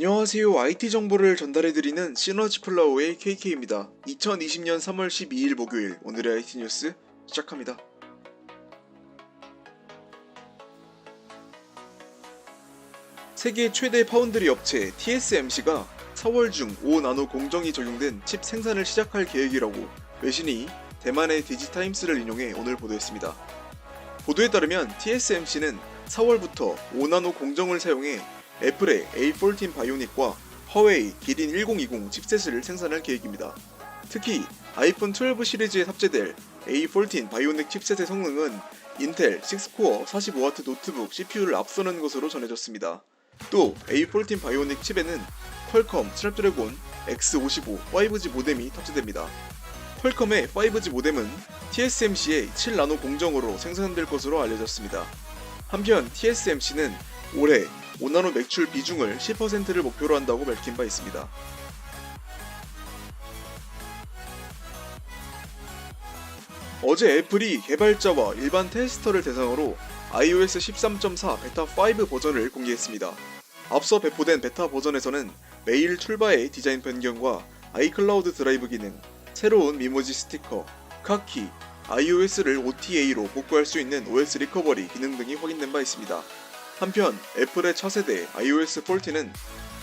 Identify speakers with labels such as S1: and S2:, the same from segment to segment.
S1: 안녕하세요. IT 정보를 전달해드리는 시너지 플라워의 KK입니다. 2020년 3월 12일 목요일 오늘의 IT 뉴스 시작합니다. 세계 최대 파운드리 업체 TSMC가 4월 중 5나노 공정이 적용된 칩 생산을 시작할 계획이라고 외신이 대만의 디지타임스를 인용해 오늘 보도했습니다. 보도에 따르면 TSMC는 4월부터 5나노 공정을 사용해 애플의 A14 바이오닉과 화웨이 기린 1020 칩셋을 생산할 계획입니다. 특히 아이폰 12 시리즈에 탑재될 A14 바이오닉 칩셋의 성능은 인텔 6코어 45W 노트북 CPU를 앞서는 것으로 전해졌습니다. 또 A14 바이오닉 칩에는 퀄컴 스냅드래곤 X55 5G 모뎀이 탑재됩니다. 퀄컴의 5G 모뎀은 TSMC의 7나노 공정으로 생산될 것으로 알려졌습니다. 한편 TSMC는 올해 5나노 매출 비중을 10%를 목표로 한다고 밝힌 바 있습니다. 어제 애플이 개발자와 일반 테스터를 대상으로 iOS 13.4 베타 5 버전을 공개했습니다. 앞서 배포된 베타 버전에서는 메일 출바의 디자인 변경과 아이클라우드 드라이브 기능, 새로운 미모지 스티커, 카키, iOS를 OTA로 복구할 수 있는 OS 리커버리 기능 등이 확인된 바 있습니다. 한편 애플의 차세대 iOS 14는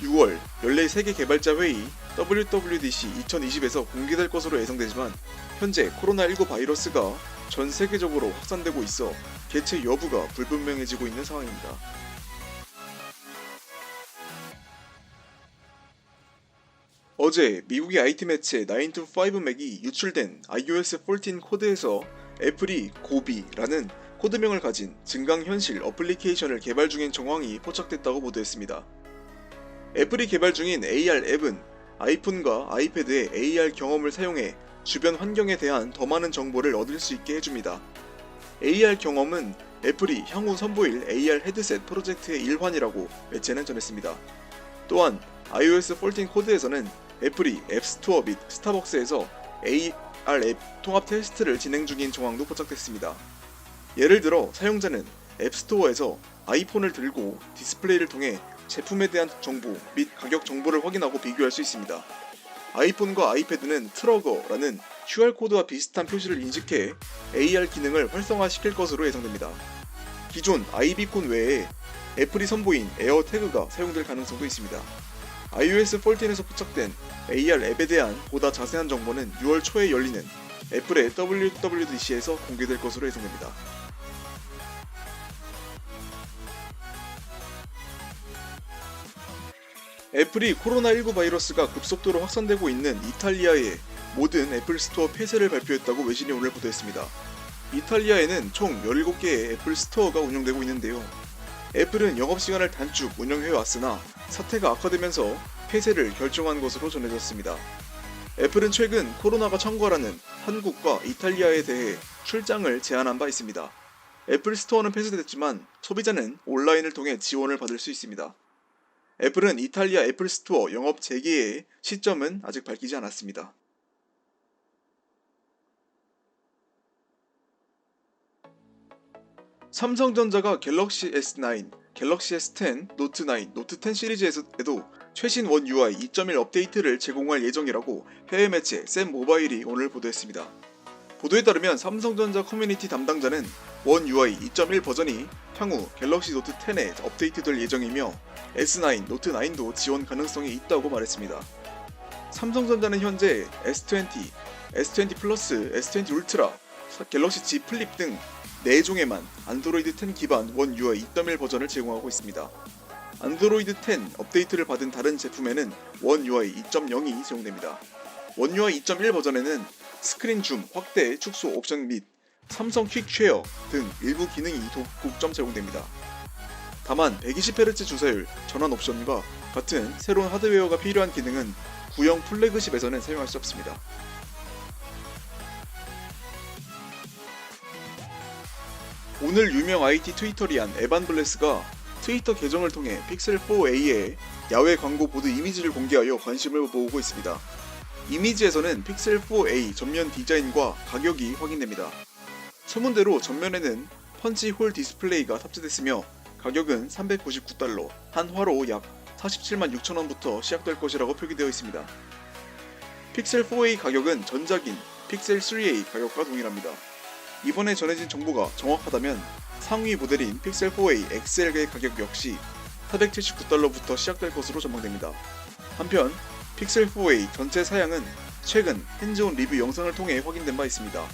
S1: 6월 14개 개발자 회의 WWDC 2020에서 공개될 것으로 예상되지만 현재 코로나19 바이러스가 전 세계적으로 확산되고 있어 개최 여부가 불분명해지고 있는 상황입니다. 어제 미국의 IT 매체 9to5mac이 유출된 iOS 14 코드에서 애플이 고비라는 코드명을 가진 증강현실 어플리케이션을 개발 중인 정황이 포착됐다고 보도했습니다. 애플이 개발 중인 AR 앱은 아이폰과 아이패드의 AR 경험을 사용해 주변 환경에 대한 더 많은 정보를 얻을 수 있게 해줍니다. AR 경험은 애플이 향후 선보일 AR 헤드셋 프로젝트의 일환이라고 매체는 전했습니다. 또한 iOS 14 코드에서는 애플이 앱스토어 및 스타벅스에서 AR 앱 통합 테스트를 진행 중인 정황도 포착됐습니다. 예를 들어 사용자는 앱스토어에서 아이폰을 들고 디스플레이를 통해 제품에 대한 정보 및 가격 정보를 확인하고 비교할 수 있습니다. 아이폰과 아이패드는 트러거라는 QR코드와 비슷한 표시를 인식해 AR 기능을 활성화시킬 것으로 예상됩니다. 기존 아이비콘 외에 애플이 선보인 에어태그가 사용될 가능성도 있습니다. iOS 14에서 포착된 AR 앱에 대한 보다 자세한 정보는 6월 초에 열리는 애플의 WWDC에서 공개될 것으로 예상됩니다. 애플이 코로나19 바이러스가 급속도로 확산되고 있는 이탈리아의 모든 애플 스토어 폐쇄를 발표했다고 외신이 오늘 보도했습니다. 이탈리아에는 총 17개의 애플 스토어가 운영되고 있는데요. 애플은 영업시간을 단축 운영해왔으나 사태가 악화되면서 폐쇄를 결정한 것으로 전해졌습니다. 애플은 최근 코로나가 창궐하는 한국과 이탈리아에 대해 출장을 제한한 바 있습니다. 애플 스토어는 폐쇄됐지만 소비자는 온라인을 통해 지원을 받을 수 있습니다. 애플은 이탈리아 애플 스토어 영업 재개의 시점은 아직 밝히지 않았습니다. 삼성전자가 갤럭시 S9, 갤럭시 S10, 노트 9, 노트 10 시리즈에도 최신 원 UI 2.1 업데이트를 제공할 예정이라고 해외 매체 샘 모바일이 오늘 보도했습니다. 보도에 따르면 삼성전자 커뮤니티 담당자는 원 UI 2.1 버전이 향후 갤럭시 노트 10에 업데이트될 예정이며 S9, 노트 9도 지원 가능성이 있다고 말했습니다. 삼성전자는 현재 S20, S20 플러스, S20 울트라, 갤럭시 Z 플립 등 4종에만 안드로이드 10 기반 원 UI 2.1 버전을 제공하고 있습니다. 안드로이드 10 업데이트를 받은 다른 제품에는 원 UI 2.0이 제공됩니다. 원 UI 2.1 버전에는 스크린 줌 확대 축소 옵션 및 삼성 퀵 쉐어 등 일부 기능이 독점 제공됩니다. 다만 120Hz 주사율 전환 옵션과 같은 새로운 하드웨어가 필요한 기능은 구형 플래그십에서는 사용할 수 없습니다. 오늘 유명 IT 트위터리안 에반 블레스가 트위터 계정을 통해 픽셀4a의 야외 광고 보드 이미지를 공개하여 관심을 모으고 있습니다. 이미지에서는 픽셀4a 전면 디자인과 가격이 확인됩니다. 소문대로 전면에는 펀치 홀 디스플레이가 탑재됐으며 가격은 $399, 한 화로 약 47만 6천원부터 시작될 것이라고 표기되어 있습니다. 픽셀 4a 가격은 전작인 픽셀 3a 가격과 동일합니다. 이번에 전해진 정보가 정확하다면 상위 모델인 픽셀 4a XL의 가격 역시 479달러부터 시작될 것으로 전망됩니다. 한편 픽셀 4a 전체 사양은 최근 핸즈온 리뷰 영상을 통해 확인된 바 있습니다.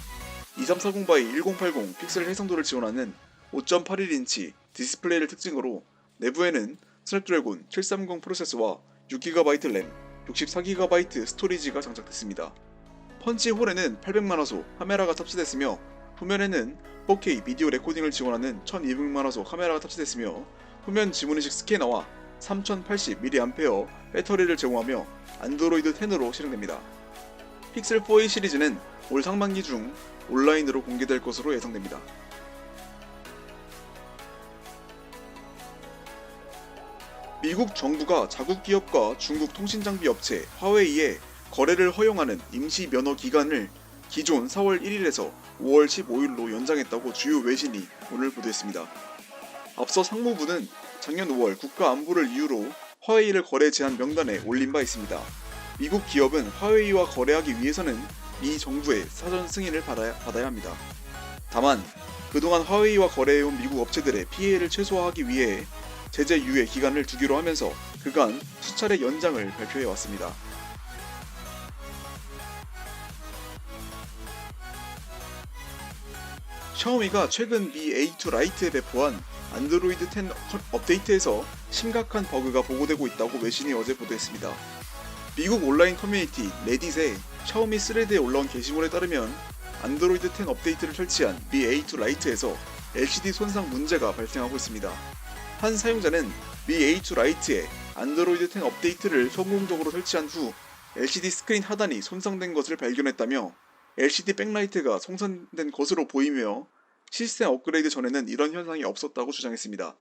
S1: 2340x1080 픽셀 해상도를 지원하는 5.81인치 디스플레이를 특징으로 내부에는 스냅드래곤 730 프로세서와 6GB 램, 64GB 스토리지가 장착됐습니다. 펀치 홀에는 800만화소 카메라가 탑재됐으며 후면에는 4K 비디오 레코딩을 지원하는 1200만화소 카메라가 탑재됐으며 후면 지문인식 스캐너와 3080mAh 배터리를 제공하며 안드로이드 10으로 실행됩니다. 픽셀 4a 시리즈는 올 상반기 중 온라인으로 공개될 것으로 예상됩니다. 미국 정부가 자국 기업과 중국 통신장비 업체 화웨이에 거래를 허용하는 임시 면허 기간을 기존 4월 1일에서 5월 15일로 연장했다고 주요 외신이 오늘 보도했습니다. 앞서 상무부는 작년 5월 국가 안보를 이유로 화웨이를 거래 제한 명단에 올린 바 있습니다. 미국 기업은 화웨이와 거래하기 위해서는 미 정부의 사전 승인을 받아야 합니다. 다만 그동안 화웨이와 거래해온 미국 업체들의 피해를 최소화하기 위해 제재 유예 기간을 두기로 하면서 그간 수차례 연장을 발표해왔습니다. 샤오미가 최근 미 A2 라이트에 배포한 안드로이드 10 업데이트에서 심각한 버그가 보고되고 있다고 외신이 어제 보도했습니다. 미국 온라인 커뮤니티 레딧에 샤오미 스레드에 올라온 게시물에 따르면 안드로이드 10 업데이트를 설치한 미 A2 라이트에서 LCD 손상 문제가 발생하고 있습니다. 한 사용자는 미 A2 라이트에 안드로이드 10 업데이트를 성공적으로 설치한 후 LCD 스크린 하단이 손상된 것을 발견했다며 LCD 백라이트가 손상된 것으로 보이며 시스템 업그레이드 전에는 이런 현상이 없었다고 주장했습니다.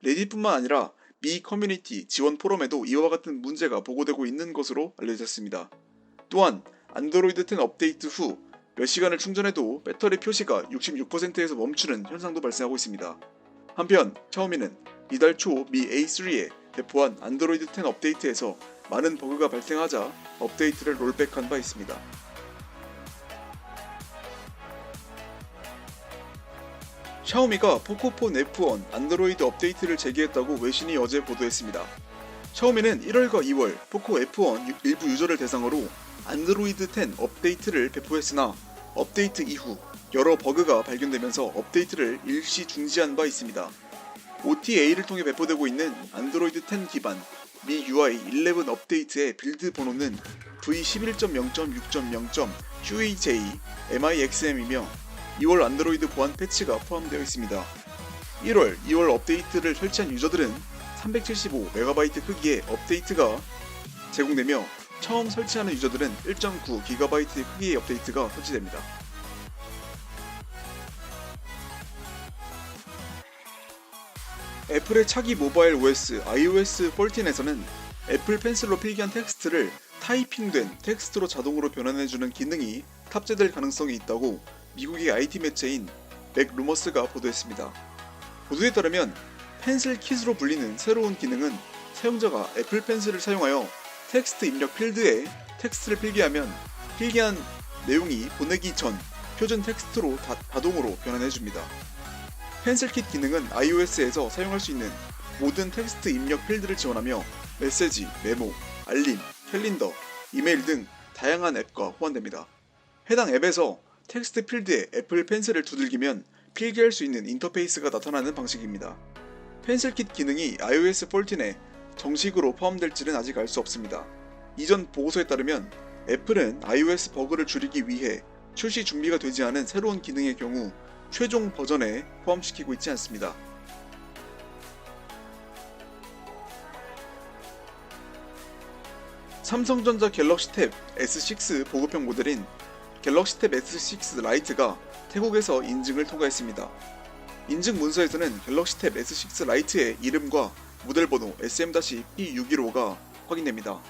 S1: 레딧뿐만 아니라 미 커뮤니티 지원 포럼에도 이와 같은 문제가 보고되고 있는 것으로 알려졌습니다. 또한 안드로이드 10 업데이트 후 몇 시간을 충전해도 배터리 표시가 66%에서 멈추는 현상도 발생하고 있습니다. 한편 샤오미는 이달 초 미 A3에 배포한 안드로이드 10 업데이트에서 많은 버그가 발생하자 업데이트를 롤백한 바 있습니다. 샤오미가 포코폰 F1 안드로이드 업데이트를 재개했다고 외신이 어제 보도했습니다. 샤오미는 1월과 2월 포코 F1 일부 유저를 대상으로 안드로이드 10 업데이트를 배포했으나 업데이트 이후 여러 버그가 발견되면서 업데이트를 일시 중지한 바 있습니다. OTA를 통해 배포되고 있는 안드로이드 10 기반 미 UI 11 업데이트의 빌드 번호는 V11.0.6.0.QEJ MIXM이며 2월 안드로이드 보안 패치가 포함되어 있습니다. 1월, 2월 업데이트를 설치한 유저들은 375MB 크기의 업데이트가 제공되며 처음 설치하는 유저들은 1.9GB 크기의 업데이트가 설치됩니다. 애플의 차기 모바일 OS iOS 14에서는 애플 펜슬로 필기한 텍스트를 타이핑된 텍스트로 자동으로 변환해주는 기능이 탑재될 가능성이 있다고 미국의 IT 매체인 맥루머스가 보도했습니다. 보도에 따르면 펜슬 킷으로 불리는 새로운 기능은 사용자가 애플 펜슬을 사용하여 텍스트 입력 필드에 텍스트를 필기하면 필기한 내용이 보내기 전 표준 텍스트로 자동으로 변환해줍니다. 펜슬 킷 기능은 iOS에서 사용할 수 있는 모든 텍스트 입력 필드를 지원하며 메시지, 메모, 알림, 캘린더, 이메일 등 다양한 앱과 호환됩니다. 해당 앱에서 텍스트 필드에 애플 펜슬을 두들기면 필기할 수 있는 인터페이스가 나타나는 방식입니다. 펜슬 킷 기능이 iOS 14에 정식으로 포함될지는 아직 알 수 없습니다. 이전 보고서에 따르면 애플은 iOS 버그를 줄이기 위해 출시 준비가 되지 않은 새로운 기능의 경우 최종 버전에 포함시키고 있지 않습니다. 삼성전자 갤럭시 탭 S6 보급형 모델인 갤럭시 탭 S6 라이트가 태국에서 인증을 통과했습니다. 인증 문서에서는 갤럭시 탭 S6 라이트의 이름과 모델 번호 SM-P615가 확인됩니다.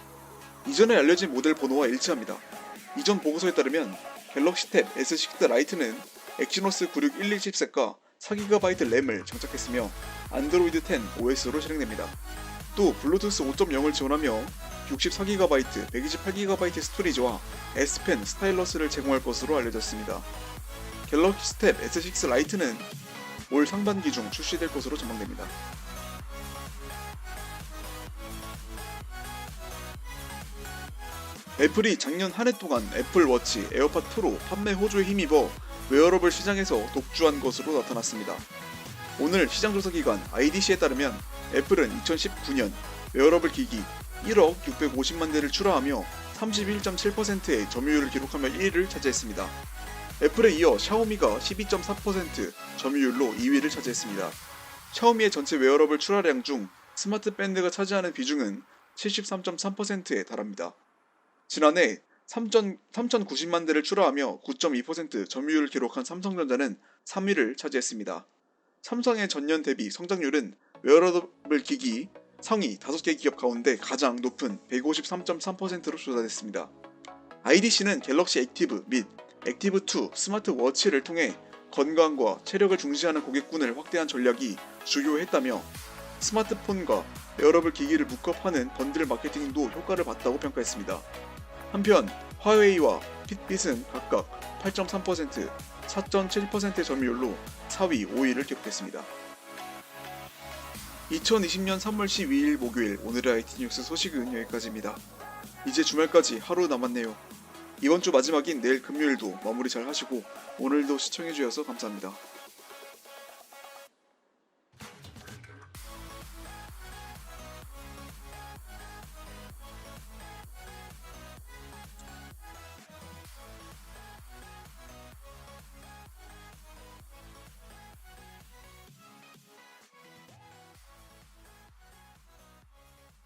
S1: 이전에 알려진 모델 번호와 일치합니다. 이전 보고서에 따르면 갤럭시 탭 S6 라이트는 엑시노스 9611 칩셋과 4GB 램을 장착했으며 안드로이드 10 OS로 실행됩니다. 또 블루투스 5.0을 지원하며 64GB, 128GB 스토리지와 S펜 스타일러스를 제공할 것으로 알려졌습니다. 갤럭시 탭 S6 라이트는 올 상반기 중 출시될 것으로 전망됩니다. 애플이 작년 한 해 동안 애플워치, 에어팟 프로 판매 호조에 힘입어 웨어러블 시장에서 독주한 것으로 나타났습니다. 오늘 시장조사 기관 IDC에 따르면 애플은 2019년 웨어러블 기기 1억 650만 대를 출하하며 31.7%의 점유율을 기록하며 1위를 차지했습니다. 애플에 이어 샤오미가 12.4% 점유율로 2위를 차지했습니다. 샤오미의 전체 웨어러블 출하량 중 스마트 밴드가 차지하는 비중은 73.3%에 달합니다. 지난해 3,090만 대를 출하하며 9.2% 점유율을 기록한 삼성전자는 3위를 차지했습니다. 삼성의 전년 대비 성장률은 웨어러블 기기 상위 5개 기업 가운데 가장 높은 153.3%로 조사됐습니다. IDC는 갤럭시 액티브 및 액티브2 스마트워치를 통해 건강과 체력을 중시하는 고객군을 확대한 전략이 주요했다며 스마트폰과 웨어러블 기기를 묶어 파는 번들 마케팅도 효과를 봤다고 평가했습니다. 한편 화웨이와 핏빗은 각각 8.3%, 4.7%의 점유율로 4위, 5위를 기록했습니다. 2020년 3월 12일 목요일 오늘의 IT 뉴스 소식은 여기까지입니다. 이제 주말까지 하루 남았네요. 이번 주 마지막인 내일 금요일도 마무리 잘 하시고 오늘도 시청해주셔서 감사합니다.